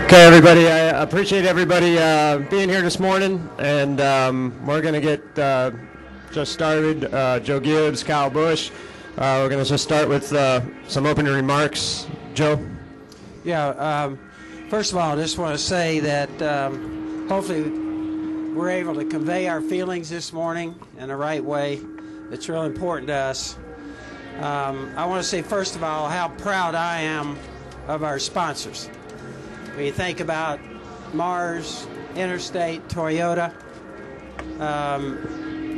Okay, everybody, I appreciate everybody being here this morning, and we're going to get just started. Joe Gibbs, Kyle Busch. We're going to just start with some opening remarks. Joe? Yeah, first of all, I just want to say that hopefully we're able to convey our feelings this morning in the right way. It's really important to us. I want to say, first of all, how proud I am of our sponsors. When you think about Mars, Interstate, Toyota,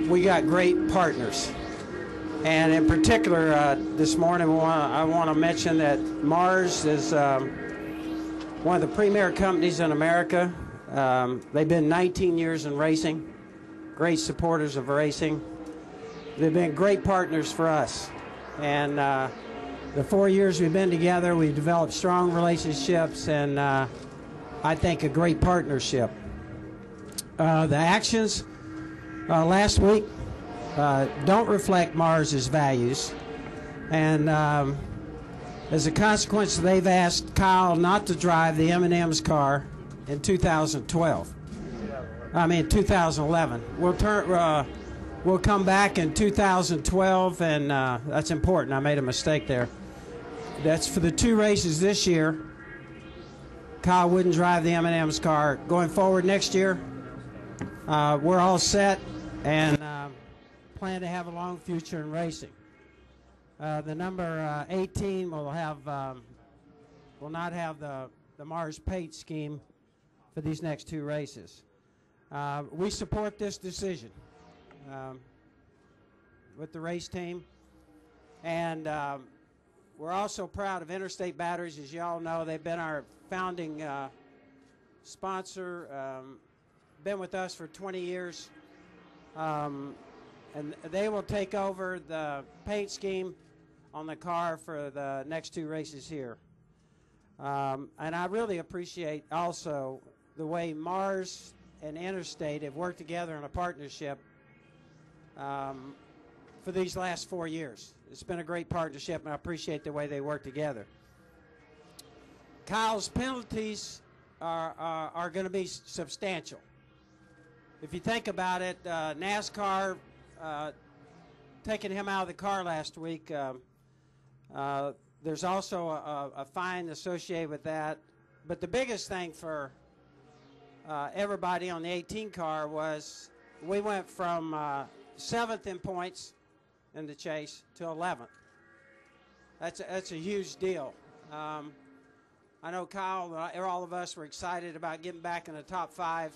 we got great partners. And in particular, this morning, I want to mention that Mars is one of the premier companies in America. They've been 19 years in racing, great supporters of racing. They've been great partners for us. And the 4 years we've been together, we've developed strong relationships and I think a great partnership. The actions last week don't reflect Mars's values. And as a consequence, they've asked Kyle not to drive the M&M's car in 2012. I mean, 2011. We'll come back in 2012, and that's important. I made a mistake there. That's for the two races this year. Kyle wouldn't drive the M&M's car. Going forward next year, we're all set and plan to have a long future in racing. The number 18 will not have the Mars Pate scheme for these next two races. We support this decision with the race team, and we're also proud of Interstate Batteries. As you all know, they've been our founding sponsor, been with us for 20 years, and they will take over the paint scheme on the car for the next two races here. And I really appreciate also the way Mars and Interstate have worked together in a partnership for these last 4 years. It's been a great partnership, and I appreciate the way they work together. Kyle's penalties are going to be substantial. If you think about it, NASCAR taking him out of the car last week, there's also a fine associated with that. But the biggest thing for everybody on the 18 car was we went from 7th in points in the chase to 11th. That's a huge deal. I know Kyle, all of us were excited about getting back in the top 5,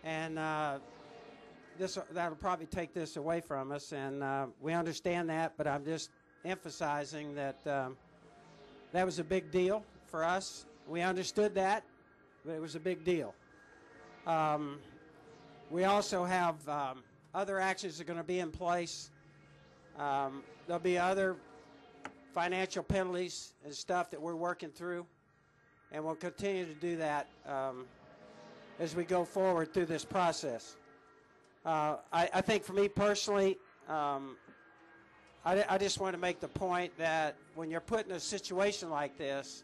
and that'll probably take this away from us, and we understand that, but I'm just emphasizing that that was a big deal for us. We understood that, but it was a big deal. We also have other actions that are going to be in place. There'll be other financial penalties and stuff that we're working through, and we'll continue to do that as we go forward through this process. I think for me personally, I just want to make the point that when you're put in a situation like this,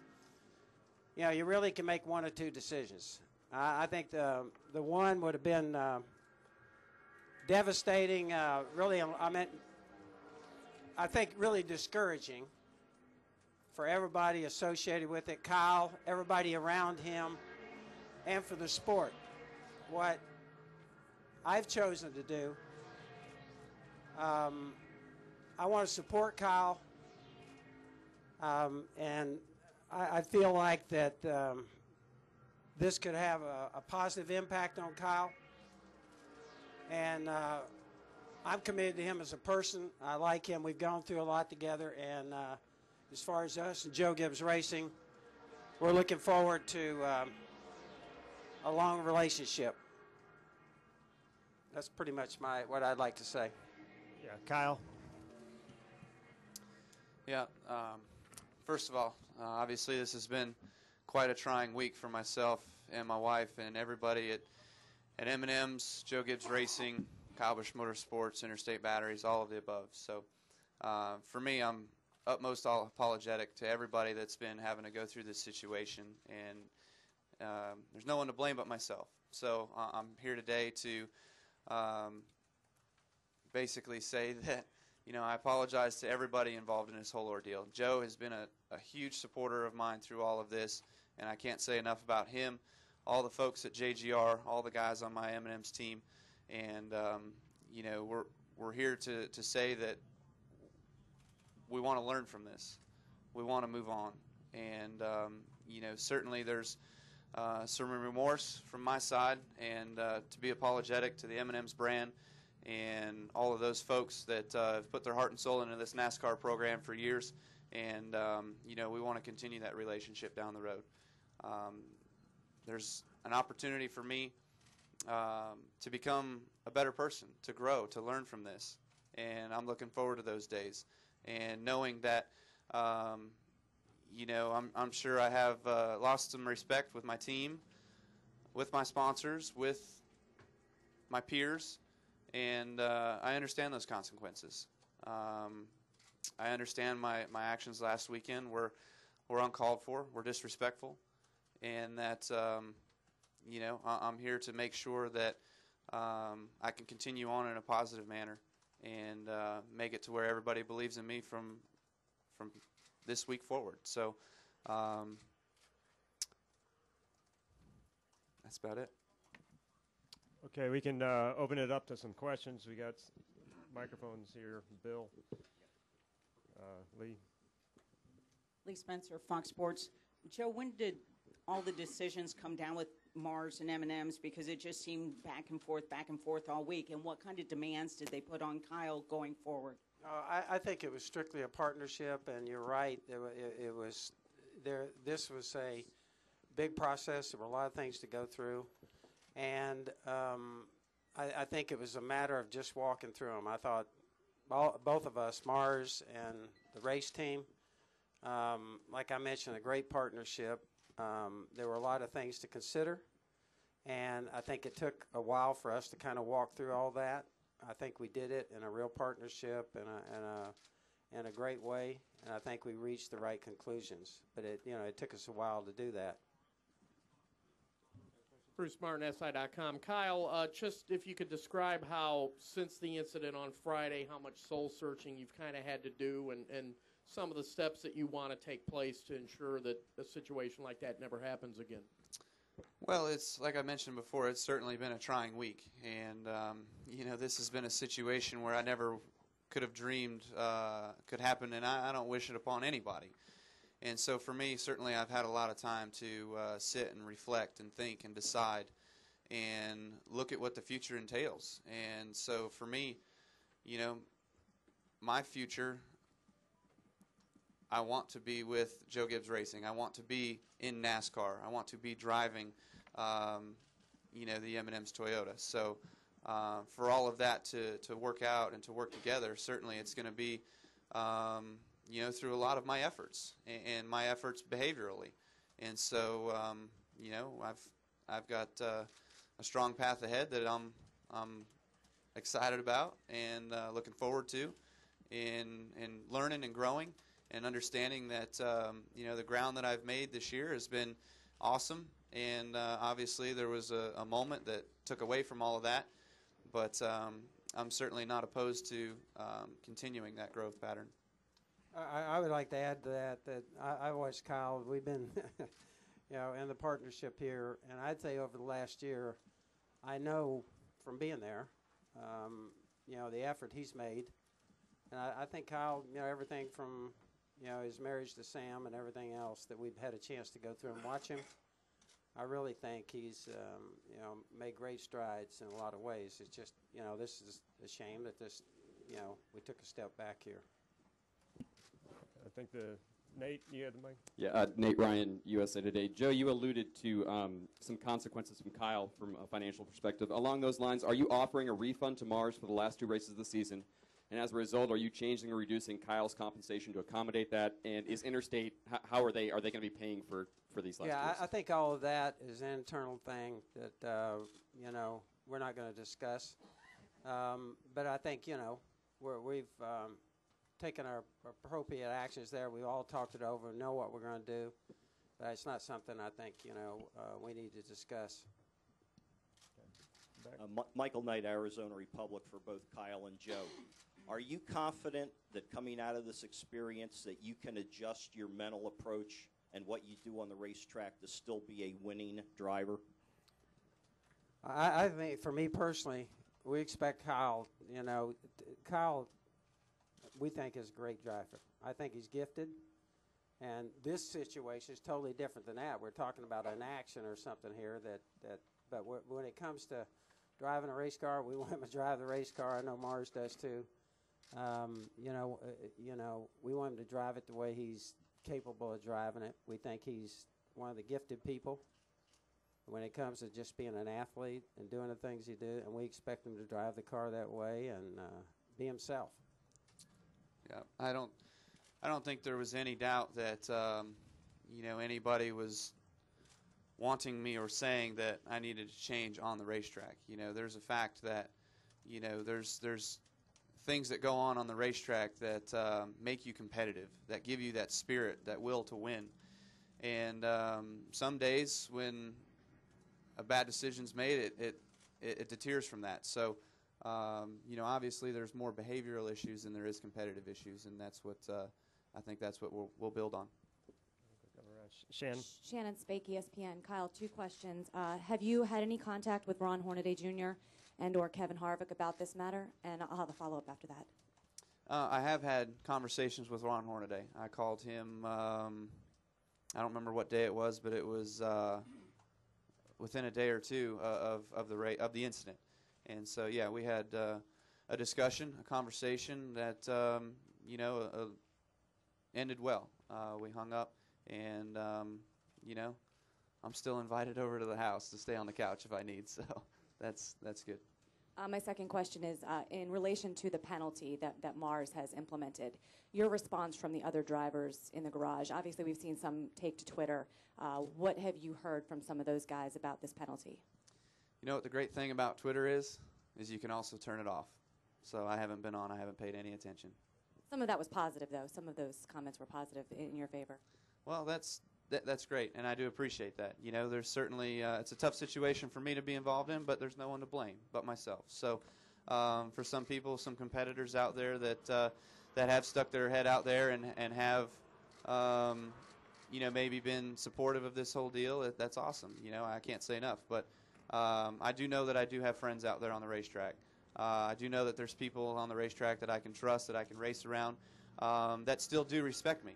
you know, you really can make one or two decisions. I think the one would have been devastating, really, I think really discouraging for everybody associated with it, Kyle, everybody around him, and for the sport. What I've chosen to do, I want to support Kyle, and I feel like that this could have a positive impact on Kyle, and I'm committed to him as a person. I like him. We've gone through a lot together, and as far as us and Joe Gibbs Racing, we're looking forward to a long relationship. That's pretty much what I'd like to say. Yeah, Kyle. Yeah, first of all, obviously this has been quite a trying week for myself and my wife and everybody at M&M's, Joe Gibbs Racing, Kyle Busch Motorsports, Interstate Batteries, all of the above. So for me, I'm utmost apologetic to everybody that's been having to go through this situation. And there's no one to blame but myself. So I'm here today to basically say that, I apologize to everybody involved in this whole ordeal. Joe has been a huge supporter of mine through all of this, and I can't say enough about him, all the folks at JGR, all the guys on my M&M's team, and we're here to say that we want to learn from this. We want to move on, and certainly there's some remorse from my side, and to be apologetic to the M&M's brand and all of those folks that have put their heart and soul into this NASCAR program for years, and we want to continue that relationship down the road. There's an opportunity for me to become a better person, to grow, to learn from this, and I'm looking forward to those days, and knowing that I'm sure I have lost some respect with my team, with my sponsors, with my peers, and I understand those consequences. I understand my actions last weekend were uncalled for, were disrespectful, and that I'm here to make sure that I can continue on in a positive manner and make it to where everybody believes in me from this week forward. So that's about it. Okay, we can open it up to some questions. We got microphones here. Bill, Lee. Lee Spencer, Fox Sports. Joe, when did all the decisions come down with Mars and M&M's? Because it just seemed back and forth all week. And what kind of demands did they put on Kyle going forward? I think it was strictly a partnership, and you're right. It was there. This was a big process. There were a lot of things to go through, and I think it was a matter of just walking through them. I thought both of us, Mars and the race team, like I mentioned, a great partnership. There were a lot of things to consider, and I think it took a while for us to kind of walk through all that. I think we did it in a real partnership and a great way, and I think we reached the right conclusions. But it took us a while to do that. Bruce Martin, SI.com. Kyle, just if you could describe how, since the incident on Friday, how much soul searching you've kind of had to do, and some of the steps that you want to take place to ensure that a situation like that never happens again. Well, it's like I mentioned before, it's certainly been a trying week, and this has been a situation where I never could have dreamed could happen, and I don't wish it upon anybody. And so for me, certainly I've had a lot of time to sit and reflect and think and decide and look at what the future entails. And so for me, my future, I want to be with Joe Gibbs Racing. I want to be in NASCAR. I want to be driving, the M&M's Toyota. So for all of that to work out and to work together, certainly it's going to be, through a lot of my efforts and my efforts behaviorally. And so, I've got a strong path ahead that I'm excited about and looking forward to, in learning and growing. And understanding that, the ground that I've made this year has been awesome. And obviously there was a moment that took away from all of that. But I'm certainly not opposed to continuing that growth pattern. I would like to add to that I watched Kyle. We've been, in the partnership here. And I'd say over the last year, I know from being there, the effort he's made. And I think Kyle, everything from his marriage to Sam and everything else that we've had a chance to go through and watch him, I really think he's, made great strides in a lot of ways. It's just, this is a shame that this, we took a step back here. I think Nate, you had the mic. Yeah, Nate Ryan, USA Today. Joe, you alluded to some consequences from Kyle from a financial perspective. Along those lines, are you offering a refund to Mars for the last 2 races of the season? And as a result, are you changing or reducing Kyle's compensation to accommodate that? And is Interstate, how are they going to be paying for these last races? I think all of that is an internal thing that, we're not going to discuss. But I think, we've taken our appropriate actions there. We've all talked it over, know what we're going to do. But it's not something I think, we need to discuss. Michael Knight, Arizona Republic, for both Kyle and Joe. Are you confident that coming out of this experience that you can adjust your mental approach and what you do on the racetrack to still be a winning driver? I think, for me personally, we expect Kyle, Kyle, we think is a great driver. I think he's gifted. And this situation is totally different than that. We're talking about an action or something here but when it comes to driving a race car, we want him to drive the race car. I know Mars does too. We want him to drive it the way he's capable of driving it. We think he's one of the gifted people when it comes to just being an athlete and doing the things he do, and we expect him to drive the car that way and be himself. Yeah, I don't think there was any doubt that anybody was wanting me or saying that I needed to change on the racetrack. There's a fact that there's things that go on the racetrack that make you competitive, that give you that spirit, that will to win. And some days when a bad decision's made, it deters from that. So, obviously there's more behavioral issues than there is competitive issues, and that's what I think that's what we'll build on. Shannon Spake, ESPN. Kyle, 2 questions. Have you had any contact with Ron Hornaday Jr. and or Kevin Harvick about this matter? And I'll have a follow-up after that. I have had conversations with Ron Hornaday. I called him, I don't remember what day it was, but it was within a day or two of the incident. And so, yeah, we had a discussion, a conversation that, ended well. We hung up, and, I'm still invited over to the house to stay on the couch if I need, so that's good. My second question is in relation to the penalty that Mars has implemented, your response from the other drivers in the garage. Obviously, we've seen some take to Twitter. What have you heard from some of those guys about this penalty? You know what the great thing about Twitter is you can also turn it off. So I haven't been on. I haven't paid any attention. Some of that was positive, though. Some of those comments were positive in your favor. Well, that's great, and I do appreciate that. There's certainly it's a tough situation for me to be involved in, but there's no one to blame but myself. So for some people, some competitors out there that have stuck their head out there and have maybe been supportive of this whole deal, that's awesome. I can't say enough, but I do know that I do have friends out there on the racetrack. I do know that there's people on the racetrack that I can trust, that I can race around, that still do respect me.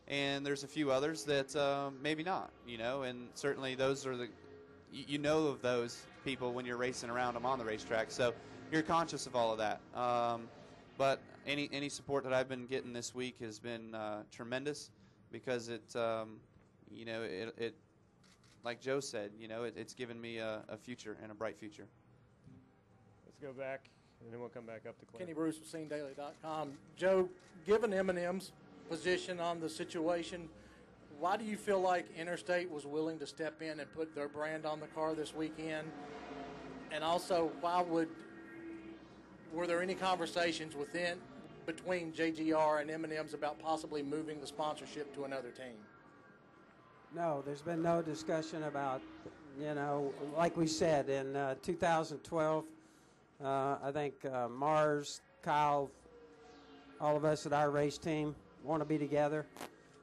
And there's a few others that maybe not, and certainly those are of those people when you're racing around them on the racetrack. So you're conscious of all of that. But any support that I've been getting this week has been tremendous because it like Joe said, it's given me a future and a bright future. Let's go back, and then we'll come back up to Clay. Kenny Bruce with SceneDaily.com. Joe, given M&M's position on the situation, why do you feel like Interstate was willing to step in and put their brand on the car this weekend? And also, were there any conversations between JGR and M&M's about possibly moving the sponsorship to another team? No, there's been no discussion about, like we said, in 2012, I think Mars, Kyle, all of us at our race team want to be together,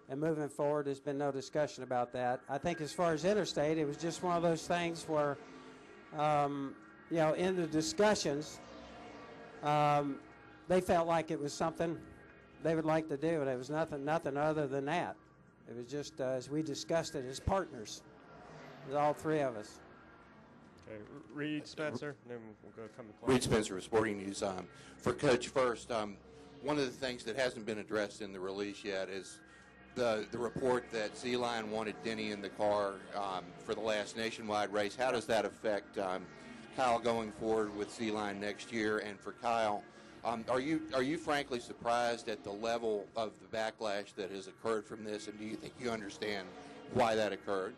and moving forward, there's been no discussion about that. I think as far as Interstate, it was just one of those things where, in the discussions, they felt like it was something they would like to do, and it was nothing other than that. It was just as we discussed it as partners, all 3 of us. Okay, Reed Spencer, and then we'll come to Clay. Reed Spencer with Sporting News. For Coach first, one of the things that hasn't been addressed in the release yet is the report that Z-Line wanted Denny in the car for the last nationwide race. How does that affect Kyle going forward with Z-Line next year? And for Kyle, are you frankly surprised at the level of the backlash that has occurred from this, and do you think you understand why that occurred?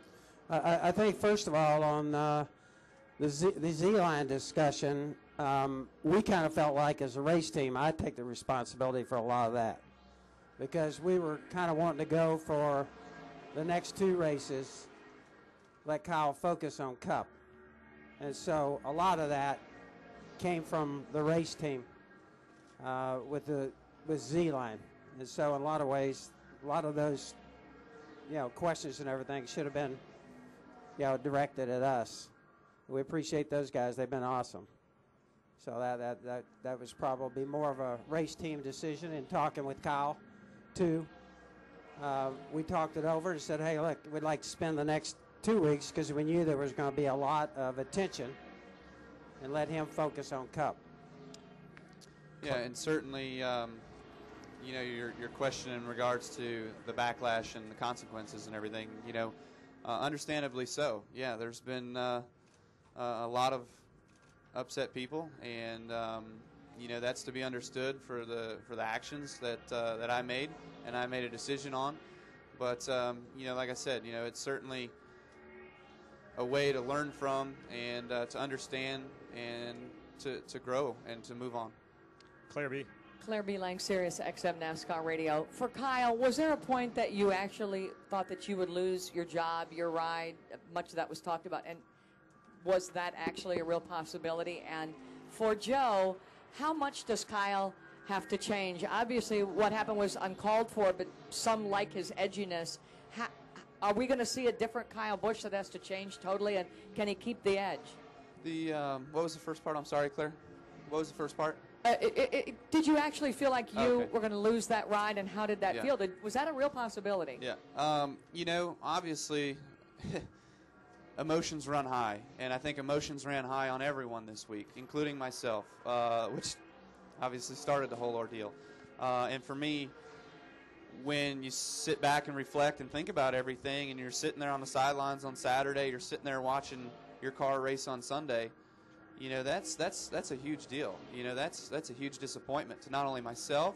I think, first of all, on the Z-Line discussion, we kind of felt like as a race team, I take the responsibility for a lot of that because we were kind of wanting to go for the next 2 races, let Kyle focus on Cup. And so a lot of that came from the race team with Z-Line. And so in a lot of ways, a lot of those, questions and everything should have been, directed at us. We appreciate those guys. They've been awesome. So that was probably more of a race team decision. In talking with Kyle, too, we talked it over and said, hey, look, we'd like to spend the next 2 weeks because we knew there was going to be a lot of attention, and let him focus on Cup. Yeah, and certainly, your question in regards to the backlash and the consequences and everything, understandably so. Yeah, there's been a lot of upset people, and that's to be understood for the actions that I made and I made a decision on. But like I said, it's certainly a way to learn from and to understand and to grow and to move on. Claire B. Claire B. Lang, Sirius XM NASCAR Radio. For Kyle, was there a point that you actually thought that you would lose your job, your ride? Much of that was talked about. And was that actually a real possibility? And for Joe, how much does Kyle have to change? Obviously, what happened was uncalled for, but some like his edginess. Are we going to see a different Kyle Busch that has to change totally? And can he keep the edge? What was the first part? I'm sorry, Claire. What was the first part? Did you actually feel like you were going to lose that ride, and how did that feel? Was that a real possibility? Yeah. Obviously, emotions run high, and I think emotions ran high on everyone this week, including myself, which obviously started the whole ordeal. And for me, when you sit back and reflect and think about everything, and you're sitting there on the sidelines on Saturday, you're sitting there watching your car race on Sunday, that's a huge deal. That's a huge disappointment to not only myself,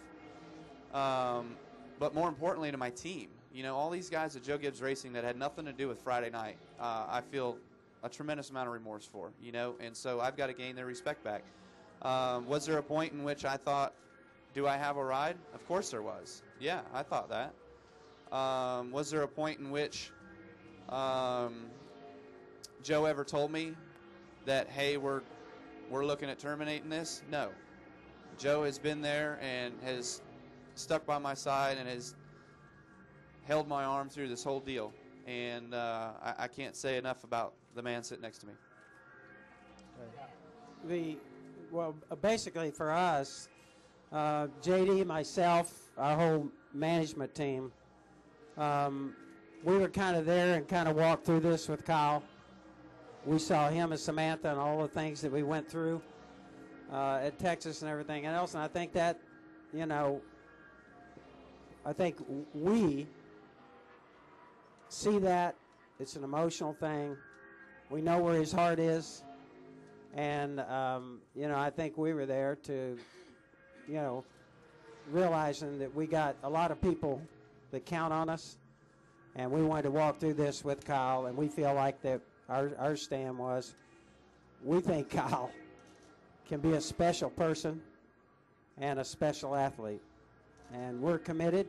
but more importantly to my team. All these guys at Joe Gibbs Racing that had nothing to do with Friday night, I feel a tremendous amount of remorse for, and so I've got to gain their respect back. Was there a point in which I thought, do I have a ride? Of course there was. Yeah, I thought that. Was there a point in which Joe ever told me that, hey, we're looking at terminating this? No. Joe has been there and has stuck by my side and has held my arm through this whole deal. And I can't say enough about the man sitting next to me. Basically for us, JD, myself, our whole management team, we were kind of there and kind of walked through this with Kyle. We saw him and Samantha and all the things that we went through at Texas and everything else. And I think that, I think we see that. It's an emotional thing. We know where his heart is. And, I think we were there to, realizing that we got a lot of people that count on us. And we wanted to walk through this with Kyle. And we feel like that our stand was, we think Kyle can be a special person and a special athlete. And we're committed,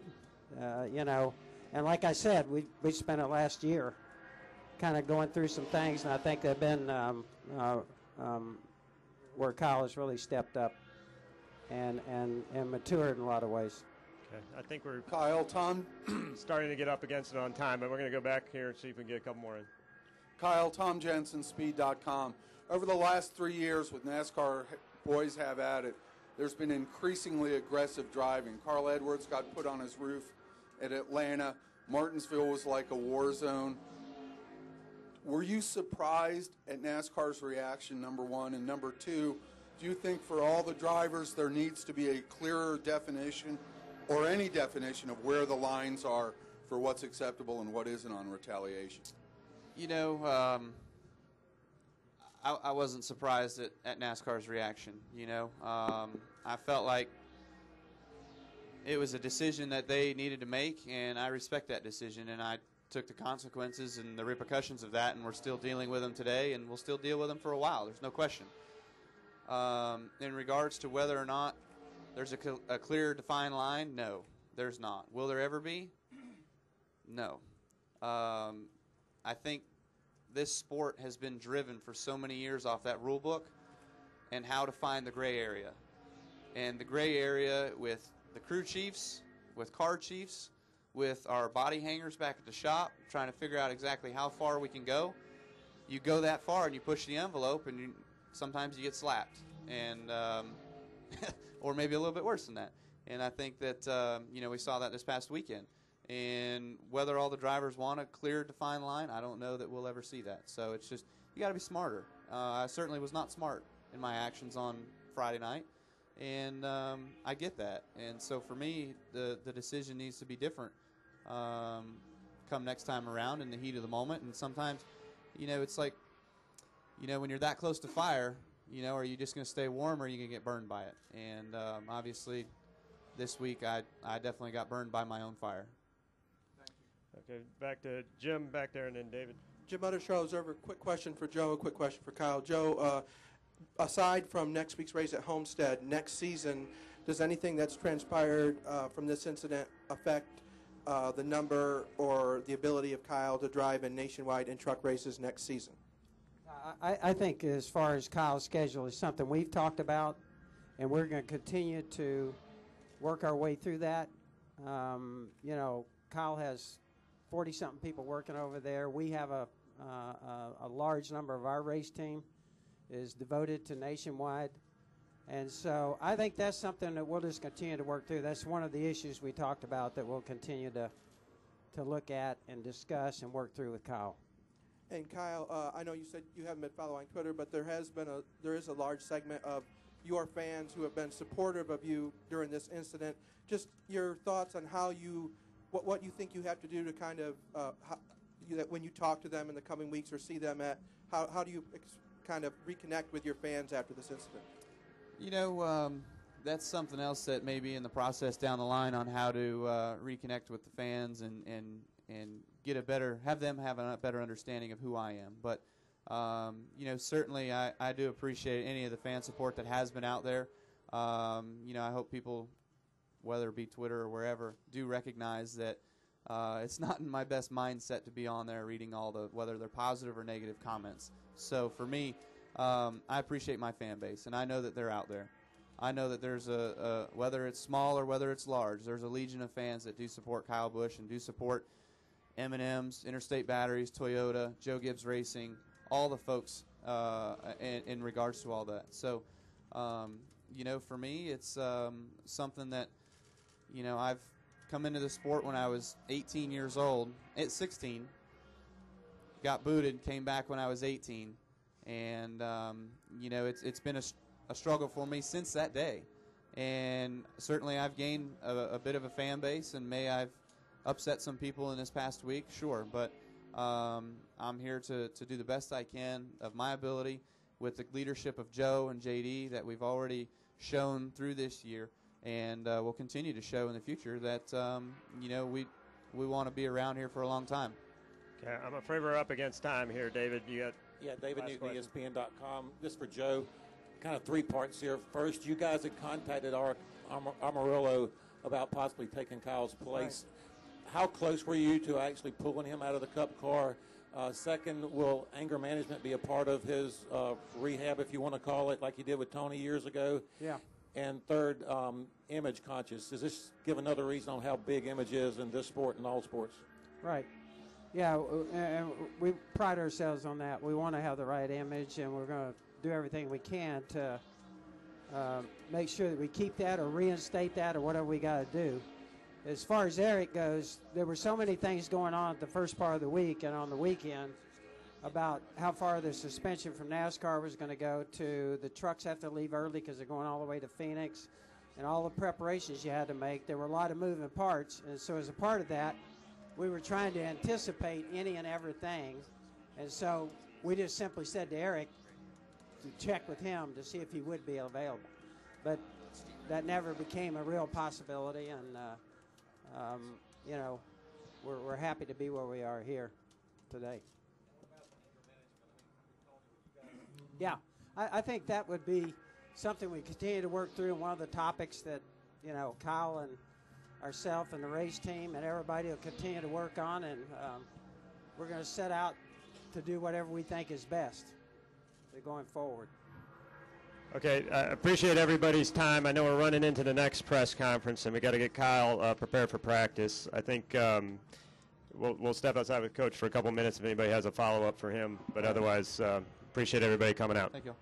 And like I said, we spent it last year kind of going through some things, and I think they've been where Kyle has really stepped up and matured in a lot of ways. Okay, I think we're Kyle, Tom, starting to get up against it on time, but we're going to go back here and see if we can get a couple more in. Kyle, Tom Jensen, Speed.com. Over the last 3 years with NASCAR Boys Have At It, there's been increasingly aggressive driving. Carl Edwards got put on his roof at Atlanta. Martinsville was like a war zone. Were you surprised at NASCAR's reaction, number one? And number two, do you think for all the drivers there needs to be a clearer definition or any definition of where the lines are for what's acceptable and what isn't on retaliation? I wasn't surprised at NASCAR's reaction. I felt like it was a decision that they needed to make, and I respect that decision, and I took the consequences and the repercussions of that, and we're still dealing with them today, and we'll still deal with them for a while. There's no question. In regards to whether or not there's a clear, defined line, no, there's not. Will there ever be? No. I think this sport has been driven for so many years off that rule book and how to find the gray area. And the gray area with the crew chiefs, with car chiefs, with our body hangers back at the shop, trying to figure out exactly how far we can go. You go that far and you push the envelope, and sometimes you get slapped, and or maybe a little bit worse than that. And I think that we saw that this past weekend. And whether all the drivers want a clear, defined line, I don't know that we'll ever see that. So it's just, you got to be smarter. I certainly was not smart in my actions on Friday night, and I get that. And so for me, the decision needs to be different come next time around in the heat of the moment. And sometimes, it's like, when you're that close to fire, are you just going to stay warm, or are you going to get burned by it? And obviously, this week I definitely got burned by my own fire. Okay, back to Jim back there, and then David. Jim Utter, Charlotte Observer. Quick question for Joe, quick question for Kyle. Joe, aside from next week's race at Homestead, next season, does anything that's transpired from this incident affect the number or the ability of Kyle to drive in nationwide and truck races next season? I think as far as Kyle's schedule is something we've talked about, and we're going to continue to work our way through that. Kyle has 40-something people working over there. We have a large number of our race team is devoted to nationwide. And so I think that's something that we'll just continue to work through. That's one of the issues we talked about that we'll continue to look at and discuss and work through with Kyle. And Kyle, I know you said you haven't been following Twitter, but there is a large segment of your fans who have been supportive of you during this incident. Just your thoughts on what you think you have to do to kind of that when you talk to them in the coming weeks or see them at, how do you kind of reconnect with your fans after this incident? That's something else that may be in the process down the line on how to reconnect with the fans and have them have a better understanding of who I am. But certainly I do appreciate any of the fan support that has been out there. I hope people, whether it be Twitter or wherever, do recognize that it's not in my best mindset to be on there reading whether they're positive or negative comments. So for me, I appreciate my fan base, and I know that they're out there. I know that there's whether it's small or whether it's large, there's a legion of fans that do support Kyle Busch and do support M&M's, Interstate Batteries, Toyota, Joe Gibbs Racing, all the folks in regards to all that. So, for me, it's something that, I've come into the sport when I was 18 years old. At 16, got booted, came back when I was 18. And, it's been a struggle for me since that day. And certainly I've gained a bit of a fan base, and I've upset some people in this past week, sure. But I'm here to do the best I can of my ability with the leadership of Joe and JD that we've already shown through this year, and we'll continue to show in the future that, we want to be around here for a long time. Okay, I'm afraid we're up against time here, David. You got David Newton, ESPN.com. Just for Joe, kind of three parts here. First, you guys had contacted Amarillo about possibly taking Kyle's place. Right. How close were you to actually pulling him out of the Cup car? Second, will anger management be a part of his rehab, if you want to call it, like you did with Tony years ago? Yeah. And third, image conscious. Does this give another reason on how big image is in this sport and all sports? Right. Yeah, and we pride ourselves on that. We want to have the right image, and we're going to do everything we can to make sure that we keep that or reinstate that or whatever we got to do. As far as Eric goes, there were so many things going on at the first part of the week and on the weekend about how far the suspension from NASCAR was going to go to the trucks have to leave early because they're going all the way to Phoenix, and all the preparations you had to make. There were a lot of moving parts, and so as a part of that, we were trying to anticipate any and everything, and so we just simply said to Eric to check with him to see if he would be available. But that never became a real possibility, and we're happy to be where we are here today. Yeah, I think that would be something we continue to work through, and one of the topics that, Kyle and ourselves and the race team and everybody will continue to work on, and we're going to set out to do whatever we think is best going forward. Okay, I appreciate everybody's time. I know we're running into the next press conference, and we got to get Kyle prepared for practice. I think we'll step outside with Coach for a couple minutes if anybody has a follow-up for him. But otherwise, appreciate everybody coming out. Thank you.